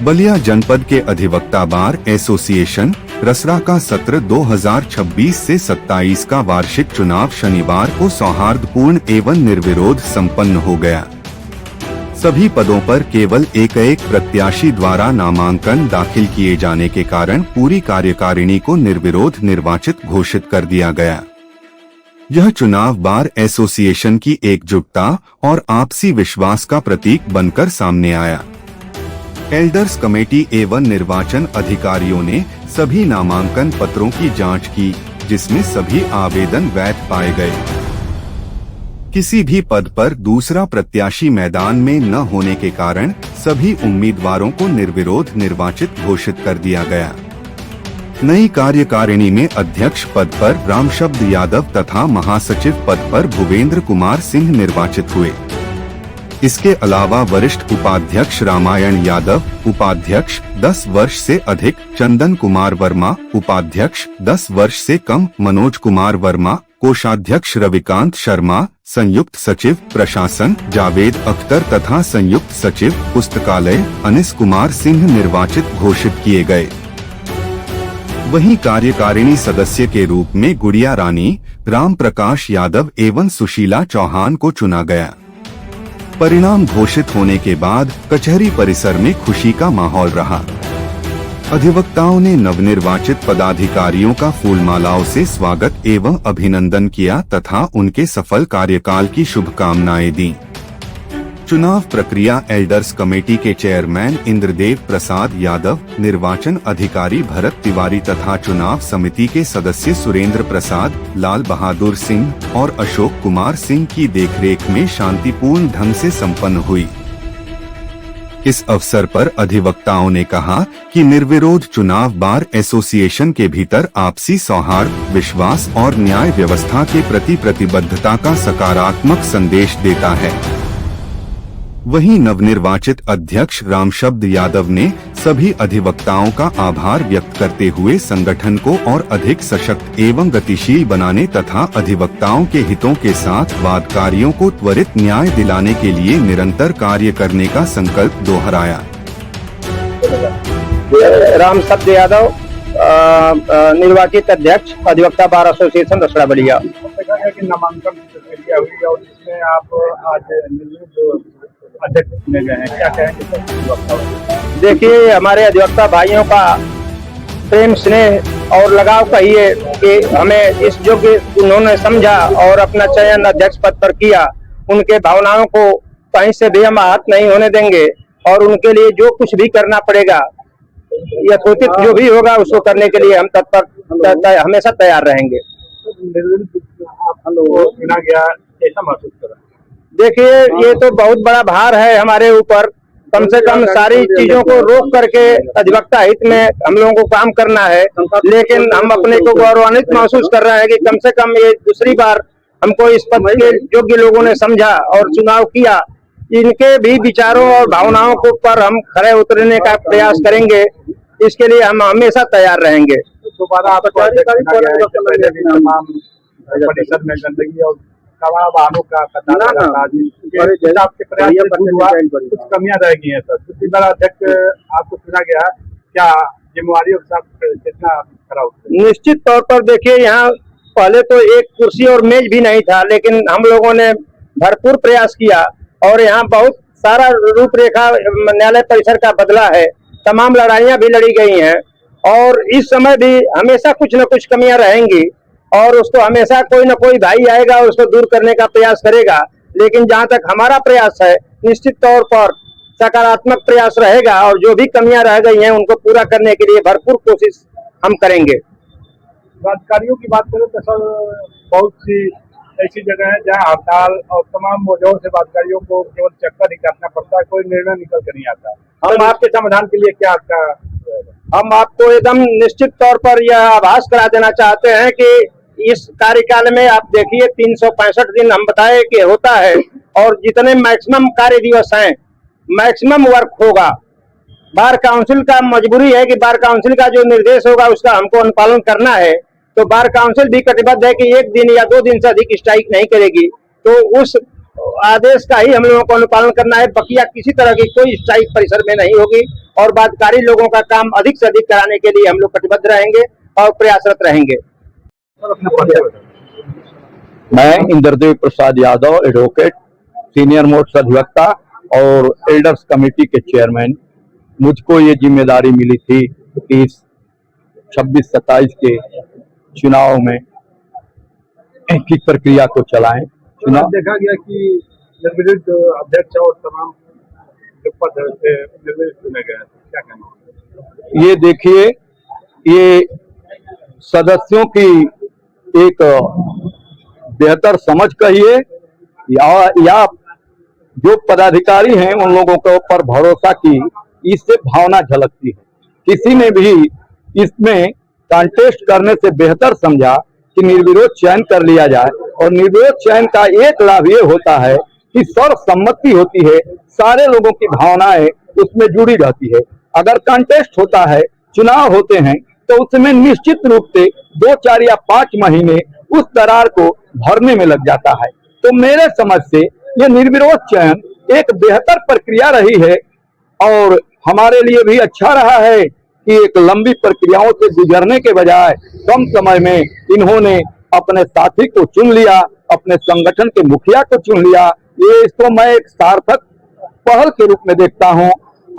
बलिया जनपद के अधिवक्ता बार एसोसिएशन रसरा का सत्र 2026 से 27 का वार्षिक चुनाव शनिवार को सौहार्दपूर्ण एवं निर्विरोध संपन्न हो गया। सभी पदों पर केवल एक प्रत्याशी द्वारा नामांकन दाखिल किए जाने के कारण पूरी कार्यकारिणी को निर्विरोध निर्वाचित घोषित कर दिया गया। यह चुनाव बार एसोसिएशन की एकजुटता और आपसी विश्वास का प्रतीक बनकर सामने आया। एल्डर्स कमेटी एवं निर्वाचन अधिकारियों ने सभी नामांकन पत्रों की जांच की, जिसमें सभी आवेदन वैध पाए गए। किसी भी पद पर दूसरा प्रत्याशी मैदान में न होने के कारण सभी उम्मीदवारों को निर्विरोध निर्वाचित घोषित कर दिया गया। नई कार्यकारिणी में अध्यक्ष पद पर रामशब्द यादव तथा महासचिव पद पर भूपेंद्र कुमार सिंह निर्वाचित हुए। इसके अलावा वरिष्ठ उपाध्यक्ष रामायण यादव, उपाध्यक्ष 10 वर्ष से अधिक चंदन कुमार वर्मा, उपाध्यक्ष 10 वर्ष से कम मनोज कुमार वर्मा, कोषाध्यक्ष रविकांत शर्मा, संयुक्त सचिव प्रशासन जावेद अख्तर तथा संयुक्त सचिव पुस्तकालय अनिस कुमार सिंह निर्वाचित घोषित किए गए। वहीं कार्यकारिणी सदस्य के रूप में गुड़िया रानी, राम प्रकाश यादव एवं सुशीला चौहान को चुना गया। परिणाम घोषित होने के बाद कचहरी परिसर में खुशी का माहौल रहा। अधिवक्ताओं ने नवनिर्वाचित पदाधिकारियों का फूलमालाओं से स्वागत एवं अभिनंदन किया तथा उनके सफल कार्यकाल की शुभकामनाएं दी। चुनाव प्रक्रिया एल्डर्स कमेटी के चेयरमैन इंद्रदेव प्रसाद यादव, निर्वाचन अधिकारी भरत तिवारी तथा चुनाव समिति के सदस्य सुरेंद्र प्रसाद, लाल बहादुर सिंह और अशोक कुमार सिंह की देखरेख में शांतिपूर्ण ढंग से संपन्न हुई। इस अवसर पर अधिवक्ताओं ने कहा कि निर्विरोध चुनाव बार एसोसिएशन के भीतर आपसी सौहार्द, विश्वास और न्याय व्यवस्था के प्रति प्रतिबद्धता का सकारात्मक संदेश देता है। वहीं नवनिर्वाचित अध्यक्ष रामशब्द यादव ने सभी अधिवक्ताओं का आभार व्यक्त करते हुए संगठन को और अधिक सशक्त एवं गतिशील बनाने तथा अधिवक्ताओं के हितों के साथ वादकारियों को त्वरित न्याय दिलाने के लिए निरंतर कार्य करने का संकल्प दोहराया। रामशब्द यादव निर्वाचित अध्यक्ष अधिवक्ता बार एसोसिएशन रसड़ा बलिया। नामांकन प्रक्रिया हुई और इसमें आप आज अध्यक्ष चुने गए हैं, क्या कहेंगे? देखिए, हमारे अधिवक्ता भाइयों का प्रेम स्नेह और लगाव कहिए कि हमें इस योग्य उन्होंने समझा और अपना चयन अध्यक्ष पद पर किया। उनके भावनाओं को कहीं से भी हम आहत नहीं होने देंगे और उनके लिए जो कुछ भी करना पड़ेगा, यथोचित जो भी होगा उसको करने के लिए हम तत्पर हमेशा तैयार रहेंगे। चुना गया, कैसा महसूस करा? देखिए, ये तो बहुत बड़ा भार है हमारे ऊपर। कम से कम सारी चीजों को रोक करके अधिवक्ता हित में हम लोगों को काम करना है, लेकिन हम अपने को गौरवान्वित महसूस कर रहे हैं कि कम से कम ये दूसरी बार हमको इस पद के योग्य लोगों ने समझा और चुनाव किया। इनके भी विचारों और भावनाओं को पर हम खरे उतरने का प्रयास करेंगे। इसके लिए हम हमेशा तैयार रहेंगे। दोबारा परिषद में गंदगी और वाहनों का कुछ कमियां रह गई है सर। दूसरी बार अध्यक्ष आपको चुना गया, क्या जिम्मेवारी और कितना खरा उतरे? निश्चित तौर पर देखिए, यहाँ पहले तो एक कुर्सी और मेज भी नहीं था, लेकिन हम लोगों ने भरपूर प्रयास किया और यहाँ बहुत सारा रूपरेखा न्यायालय परिसर का बदला है। तमाम लड़ाइयाँ भी लड़ी गई हैं और इस समय भी हमेशा कुछ न कुछ कमियां रहेंगी और उसको हमेशा कोई न कोई भाई आएगा और उसको दूर करने का प्रयास करेगा। लेकिन जहां तक हमारा प्रयास है, निश्चित तौर पर सकारात्मक प्रयास रहेगा और जो भी कमियां रह गई हैं उनको पूरा करने के लिए भरपूर कोशिश हम करेंगे। वादकारियों की बात करें तो सर, बहुत सी ऐसी जगह है जहां हड़ताल और तमाम वजहों से वादकारियों को केवल चक्कर ही काटना पड़ता है, कोई निर्णय निकल कर नहीं आता। हम आपके समाधान के लिए क्या आपका? हम आपको एकदम निश्चित तौर पर यह आभास करा देना चाहते हैं कि इस कार्यकाल में आप देखिए 365 दिन हम बताए कि होता है और जितने मैक्सिमम कार्य दिवस हैं, मैक्सिमम वर्क होगा। बार काउंसिल का मजबूरी है कि बार काउंसिल का जो निर्देश होगा उसका हमको अनुपालन करना है। तो बार काउंसिल भी कटिबद्ध है कि 1 दिन या 2 दिन से अधिक स्ट्राइक नहीं करेगी। तो उस आदेश का ही हम लोगों को अनुपालन करना है। बकिया किसी तरह की कोई स्ट्राइक परिसर में नहीं होगी और बाध्यकारी लोगों का काम अधिक से अधिक कराने के लिए हम लोग कटिबद्ध रहेंगे और प्रयासरत रहेंगे। मैं Indradev Prasad Yadav, advocate, senior most अधिवक्ता और एल्डर्स कमेटी के चेयरमैन। मुझको ये जिम्मेदारी मिली थी कि इस 26-27 के चुनाव में की प्रक्रिया को चलाएं। चुनाव देखा गया कि निर्विरोध अध्यक्ष और तमाम जो पद से निर्विरोध चुने गए, क्या कहना? ये देखिए, ये सदस्यों की एक बेहतर समझ कहिए या जो पदाधिकारी हैं उन लोगों के ऊपर भरोसा की इससे भावना झलकती है। किसी ने भी इसमें कंटेस्ट करने से बेहतर समझा कि निर्विरोध चयन कर लिया जाए। और निर्विरोध चयन का एक लाभ ये होता है कि सर्वसम्मति होती है, सारे लोगों की भावनाएं उसमें जुड़ी रहती है। अगर कंटेस्ट होता है, चुनाव होते हैं, तो उसमें निश्चित रूप से 2, 4 या 5 महीने उस दरार को भरने में लग जाता है। तो मेरे समझ से ये निर्विरोध चयन एक बेहतर प्रक्रिया रही है और हमारे लिए भी अच्छा रहा है कि एक लंबी प्रक्रियाओं से गुजरने के बजाय कम समय में इन्होंने अपने साथी को चुन लिया, अपने संगठन के मुखिया को चुन लिया। ये इसको मैं एक सार्थक पहल के रूप में देखता हूं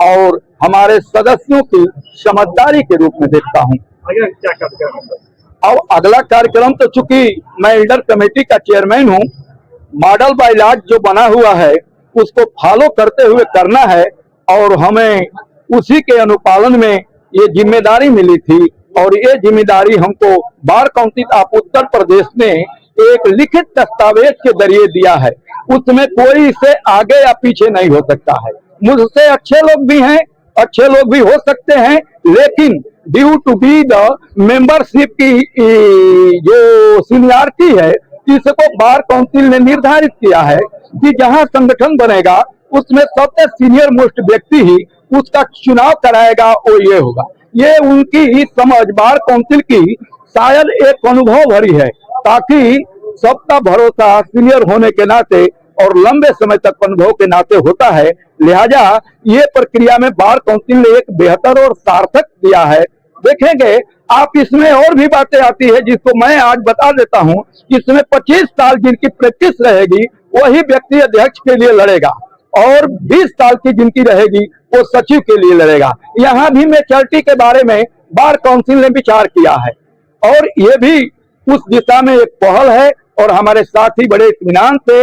और हमारे सदस्यों की समझदारी के रूप में देखता हूं। आगे क्या कार्यक्रम? अब अगला कार्यक्रम तो चूंकि मैं एल्डर कमेटी का चेयरमैन हूं, मॉडल बाय लॉ जो बना हुआ है उसको फॉलो करते हुए करना है और हमें उसी के अनुपालन में ये जिम्मेदारी मिली थी। और ये जिम्मेदारी हमको bar council of Uttar Pradesh ने एक लिखित दस्तावेज के जरिए दिया है। उसमें कोई इससे आगे या पीछे नहीं हो सकता है। मुझसे अच्छे लोग भी हैं, अच्छे लोग भी हो सकते हैं, लेकिन due to be the membership की जो सीनियरिटी है, इसको बार काउंसिल ने निर्धारित किया है कि जहां संगठन बनेगा उसमें सबसे सीनियर मोस्ट व्यक्ति ही उसका चुनाव कराएगा, वो ये होगा। ये उनकी ही समझ बार काउंसिल की शायद एक अनुभव भरी है, ताकि सबका भरोसा सीनियर होने के नाते और लंबे समय तक अनुभव के नाते होता है। लिहाजा ये प्रक्रिया में बार काउंसिल ने एक बेहतर और सार्थक दिया है। देखेंगे आप, इसमें और भी बातें आती है जिसको मैं आज बता देता हूं। इसमें 25 साल जिनकी प्रैक्टिस रहेगी वही व्यक्ति अध्यक्ष के लिए लड़ेगा और 20 साल की जिनकी रहेगी वो सचिव के लिए लड़ेगा। यहाँ भी मैच्योरिटी के बारे में बार काउंसिल ने विचार किया है और ये भी उस दिशा में एक पहल है और हमारे साथी बड़े इत्मीनान से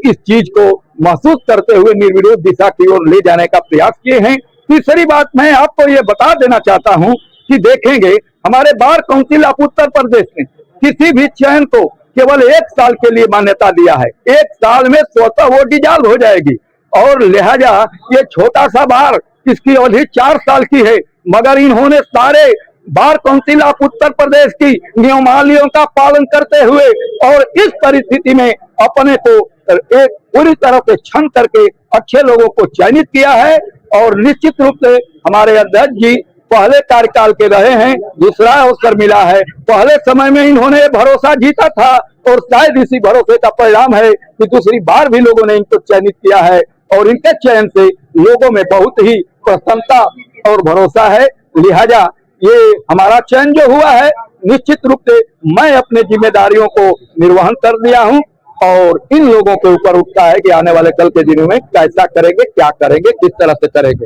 इस चीज को महसूस करते हुए निर्विरोध दिशा की ओर ले जाने का प्रयास किए हैं। तीसरी बात मैं आपको ये बता देना चाहता हूं कि देखेंगे हमारे bar council of Uttar Pradesh ने किसी भी चयन को केवल 1 साल के लिए मान्यता दिया है। 1 साल में स्वतः वो डिसॉल्व हो जाएगी और लिहाजा ये छोटा सा बार, इसकी अवधि 4 साल की है, मगर इन्होंने सारे bar council of Uttar Pradesh की नियमावलियों का पालन करते हुए और इस परिस्थिति में अपने को एक पूरी तरह से छन करके अच्छे लोगों को चयनित किया है। और निश्चित रूप से हमारे अध्यक्ष जी पहले कार्यकाल के रहे हैं, दूसरा अवसर मिला है। पहले समय में इन्होंने भरोसा जीता था और शायद इसी भरोसे का परिणाम है कि दूसरी बार भी लोगों ने इनको चयनित किया है और इनके चयन से लोगों में बहुत ही प्रसन्नता और भरोसा है। लिहाजा ये हमारा चयन जो हुआ है, निश्चित रूप से मैं अपने जिम्मेदारियों को निर्वहन कर दिया हूं और इन लोगों के ऊपर उठता है कि आने वाले कल के दिनों में कैसा करेंगे, क्या करेंगे, किस तरह से करेंगे।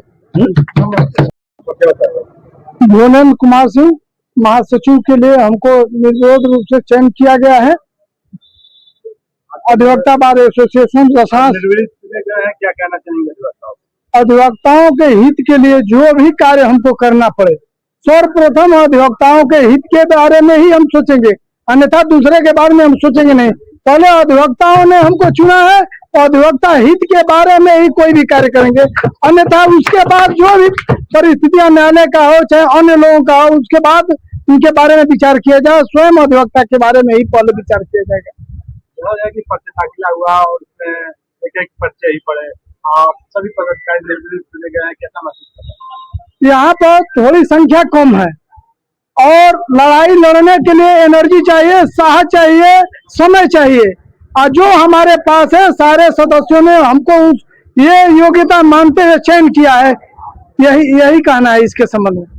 भुवनेन्द्र कुमार सिंह, महासचिव के लिए हमको निर्विरोध रूप से चयन किया गया है। अधिवक्ता बार एसोसिएशन रसास क्या कहना चाहेंगे? अधिवक्ताओं के हित के लिए जो भी कार्य हमको करना पड़े, सर्वप्रथम अधिवक्ताओं के हित के बारे में ही हम सोचेंगे, अन्यथा दूसरे के बारे में हम सोचेंगे नहीं। पहले अधिवक्ताओं ने हमको चुना है, अधिवक्ता हित के बारे में ही कोई भी कार्य करेंगे, अन्यथा उसके बाद जो भी परिस्थितियां न्यायालय का हो चाहे अन्य लोगों का हो, उसके बाद उनके बारे में विचार किया जाए। स्वयं अधिवक्ता के बारे में ही पहले विचार किया जाएगा। कि पर्चे दाखिला हुआ और उसमें एक पर्चे ही पड़े, सभी पदाधिकारी निर्विरोध चुने गए हैं, कैसा महसूस कर रहे हैं? यहाँ पर थोड़ी संख्या कम है और लड़ाई लड़ने के लिए एनर्जी चाहिए, साहस चाहिए, समय चाहिए। और जो हमारे पास है सारे सदस्यों ने हमको ये योग्यता मानते हुए चयन किया है, यही कहना है इसके संबंध में।